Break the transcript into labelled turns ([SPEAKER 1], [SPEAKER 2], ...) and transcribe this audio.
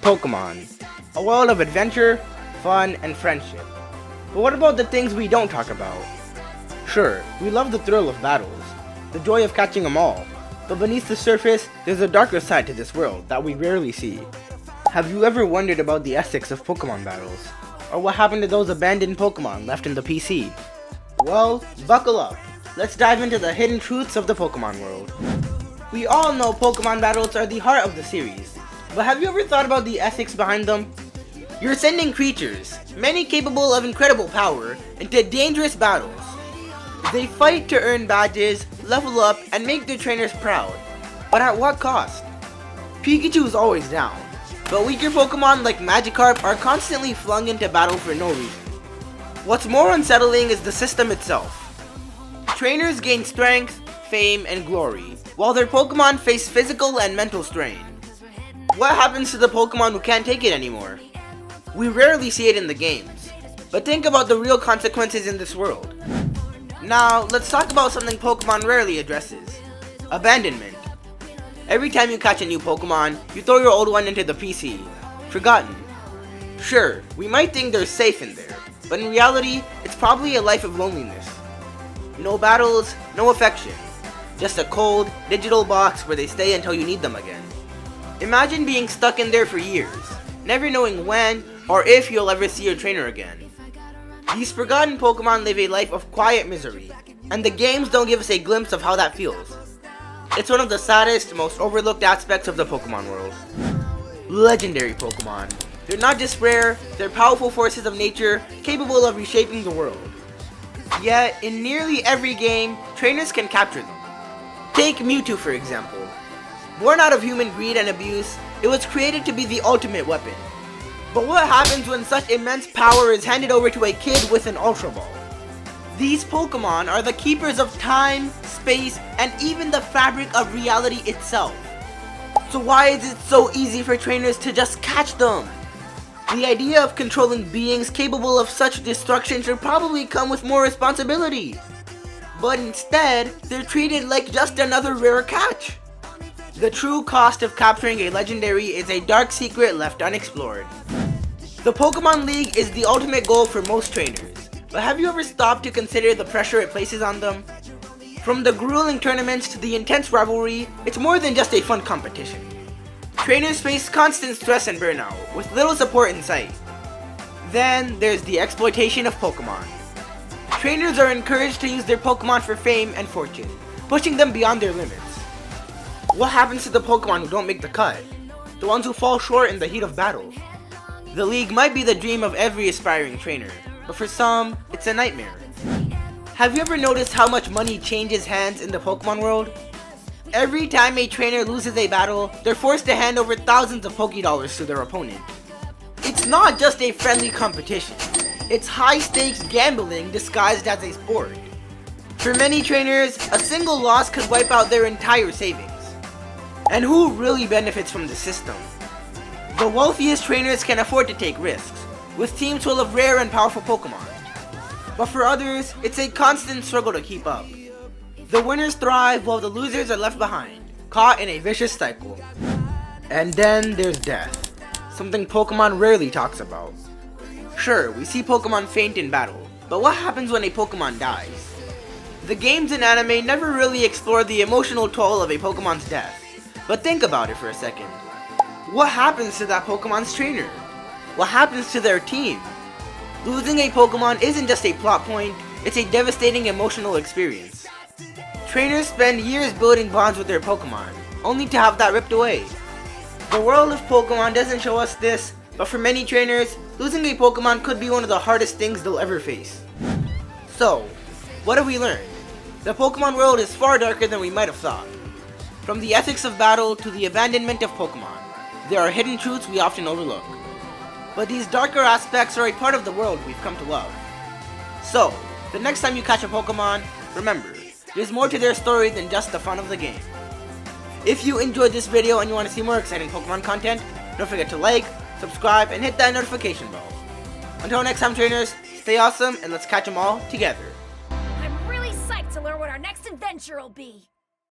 [SPEAKER 1] Pokemon. A world of adventure, fun, and friendship. But what about the things we don't talk about? Sure, we love the thrill of battles, the joy of catching them all, but beneath the surface, there's a darker side to this world that we rarely see. Have you ever wondered about the ethics of Pokemon battles? Or what happened to those abandoned Pokemon left in the PC? Well, buckle up. Let's dive into the hidden truths of the Pokemon world. We all know Pokemon battles are the heart of the series, but have you ever thought about the ethics behind them? You're sending creatures, many capable of incredible power, into dangerous battles. They fight to earn badges, level up, and make their trainers proud. But at what cost? Pikachu is always down, but weaker Pokemon like Magikarp are constantly flung into battle for no reason. What's more unsettling is the system itself. Trainers gain strength, fame, and glory, while their Pokemon face physical and mental strain. What happens to the Pokemon who can't take it anymore? We rarely see it in the games, but think about the real consequences in this world. Now, let's talk about something Pokemon rarely addresses. Abandonment. Every time you catch a new Pokemon, you throw your old one into the PC. Forgotten. Sure, we might think they're safe in there, but in reality, it's probably a life of loneliness. No battles, no affection. Just a cold, digital box where they stay until you need them again. Imagine being stuck in there for years, never knowing when or if you'll ever see your trainer again. These forgotten Pokemon live a life of quiet misery, and the games don't give us a glimpse of how that feels. It's one of the saddest, most overlooked aspects of the Pokemon world. Legendary Pokemon. They're not just rare, they're powerful forces of nature capable of reshaping the world. Yet, in nearly every game, trainers can capture them. Take Mewtwo for example. Born out of human greed and abuse, it was created to be the ultimate weapon. But what happens when such immense power is handed over to a kid with an Ultra Ball? These Pokemon are the keepers of time, space, and even the fabric of reality itself. So why is it so easy for trainers to just catch them? The idea of controlling beings capable of such destruction should probably come with more responsibility. But instead, they're treated like just another rare catch. The true cost of capturing a legendary is a dark secret left unexplored. The Pokemon League is the ultimate goal for most trainers, but have you ever stopped to consider the pressure it places on them? From the grueling tournaments to the intense rivalry, it's more than just a fun competition. Trainers face constant stress and burnout, with little support in sight. Then, there's the exploitation of Pokemon. Trainers are encouraged to use their Pokemon for fame and fortune, pushing them beyond their limits. What happens to the Pokemon who don't make the cut? The ones who fall short in the heat of battle? The League might be the dream of every aspiring trainer, but for some, it's a nightmare. Have you ever noticed how much money changes hands in the Pokemon world? Every time a trainer loses a battle, they're forced to hand over thousands of Pokédollars to their opponent. It's not just a friendly competition, it's high-stakes gambling disguised as a sport. For many trainers, a single loss could wipe out their entire savings. And who really benefits from the system? The wealthiest trainers can afford to take risks, with teams full of rare and powerful Pokemon. But for others, it's a constant struggle to keep up. The winners thrive while the losers are left behind, caught in a vicious cycle. And then there's death, something Pokemon rarely talks about. Sure, we see Pokemon faint in battle, but what happens when a Pokemon dies? The games and anime never really explore the emotional toll of a Pokemon's death, but think about it for a second. What happens to that Pokemon's trainer? What happens to their team? Losing a Pokemon isn't just a plot point, it's a devastating emotional experience. Trainers spend years building bonds with their Pokemon, only to have that ripped away. The world of Pokemon doesn't show us this, but for many trainers, losing a Pokemon could be one of the hardest things they'll ever face. So, what have we learned? The Pokemon world is far darker than we might have thought. From the ethics of battle to the abandonment of Pokemon, there are hidden truths we often overlook. But these darker aspects are a part of the world we've come to love. So, the next time you catch a Pokemon, remember, there's more to their story than just the fun of the game. If you enjoyed this video and you want to see more exciting Pokemon content, don't forget to like, subscribe, and hit that notification bell. Until next time trainers, stay awesome and let's catch them all together.
[SPEAKER 2] I'm really psyched to learn what our next adventure will be.